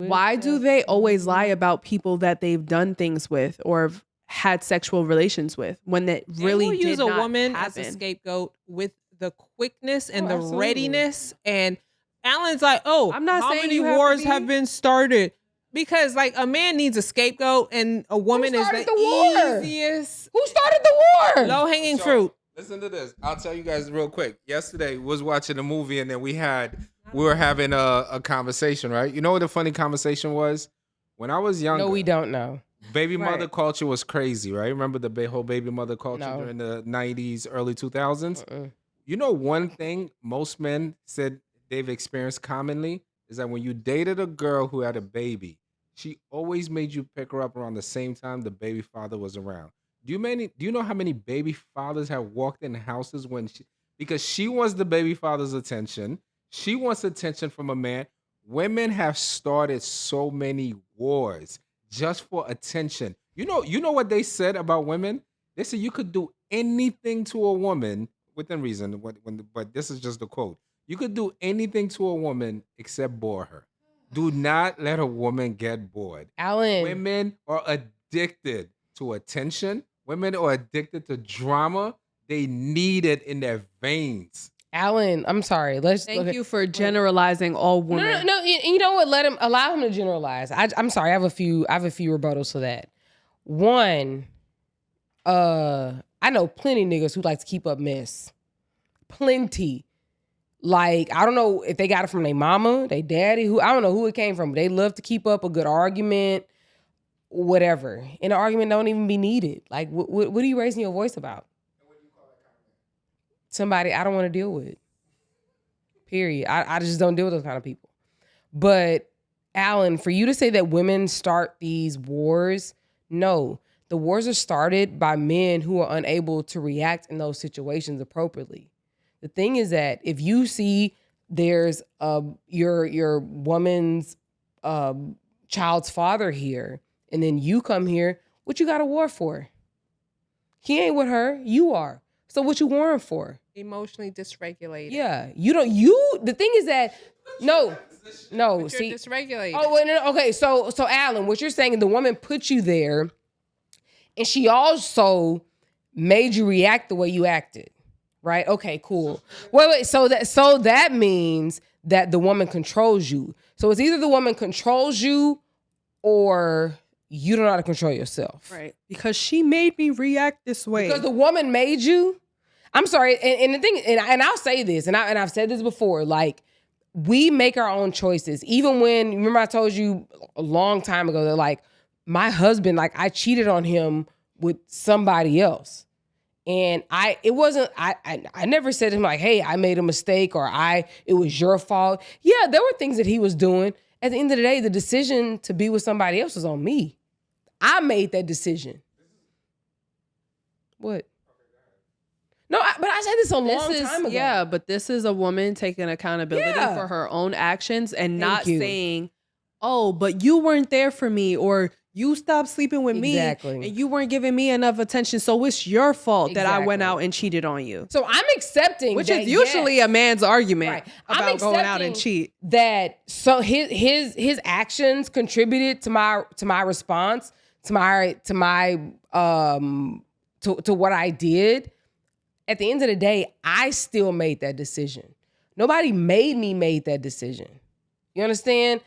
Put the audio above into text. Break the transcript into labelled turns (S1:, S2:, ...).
S1: why do they always lie about people that they've done things with or had sexual relations with when that really did
S2: use
S1: not
S2: a woman
S1: happen?
S2: as a scapegoat with the quickness and the
S3: absolutely.
S2: readiness. And Alan's like, oh,
S1: I'm not
S2: how
S1: saying
S2: many
S1: you have to
S2: wars
S1: be-
S2: have been started? Because like a man needs a scapegoat and a woman is
S3: started
S2: the
S3: the war?
S2: easiest
S3: Who started the war?
S2: low hanging
S4: So,
S2: fruit.
S4: Listen to this. I'll tell you guys real quick. Yesterday was watching a movie and then we were having a conversation, right? You know what the funny conversation was? When I was younger,
S3: No, we don't know.
S4: baby
S1: Right.
S4: mother culture was crazy, right? Remember the whole baby mother culture
S3: No.
S4: during the 90s, early 2000s?
S3: Uh-uh.
S4: You know, one thing most men said they've experienced commonly is that when you dated a girl who had a baby, she always made you pick her up around the same time the baby father was around. Do you know how many baby fathers have walked in houses because she wants the baby father's attention, she wants attention from a man. Women have started so many wars just for attention. You know what they said about women? They said you could do anything to a woman within reason. But this is just the quote. You could do anything to a woman except bore her. Do not let a woman get bored.
S3: Alan.
S4: Women are addicted to attention. Women are addicted to drama. They need it in their veins.
S3: Alan, I'm sorry.
S1: Thank you for generalizing all women.
S3: No. You know what? Allow him to generalize. I'm sorry. I have a few rebuttals to that. One, I know plenty niggas who like to keep up mess. Plenty. Like, I don't know if they got it from their mama, their daddy, I don't know who it came from. They love to keep up a good argument, whatever. And the argument don't even be needed. Like, what are you raising your voice about? Somebody I don't want to deal with. Period. I just don't deal with those kind of people. But, Alan, for you to say that women start these wars, no. The wars are started by men who are unable to react in those situations appropriately. The thing is that if you see there's your woman's child's father here, and then you come here, what you got a war for? He ain't with her, you are. So what you warring for?
S2: Emotionally dysregulated.
S3: Yeah, the thing is that, no,
S2: But
S3: see.
S2: you're dysregulated.
S3: Oh, wait, no, okay, so Alan, what you're saying is the woman put you there, and she also made you react the way you acted. Right? Okay, cool. Wait. So that means that the woman controls you. So it's either the woman controls you or you don't know how to control yourself.
S1: Right. Because she made me react this way.
S3: Because the woman made you. I'm sorry. And the thing, and I'll say this, and I've said this before, like, we make our own choices. Even when, remember I told you a long time ago that, like, my husband, like, I cheated on him with somebody else. And I never said to him like, hey, I made a mistake or it was your fault. Yeah, there were things that he was doing. At the end of the day, the decision to be with somebody else was on me. I made that decision. What? No, but I said this a long time ago.
S1: Yeah, but this is a woman taking accountability for her own actions and not saying, oh, but you weren't there for me, or you stopped sleeping with me and you weren't giving me enough attention. So it's your fault that I went out and cheated on you.
S3: So I'm accepting
S1: Which is usually a man's argument
S3: about
S1: going out and cheat.
S3: That so his actions contributed to my response, to what I did. At the end of the day, I still made that decision. Nobody made me make that decision. You understand?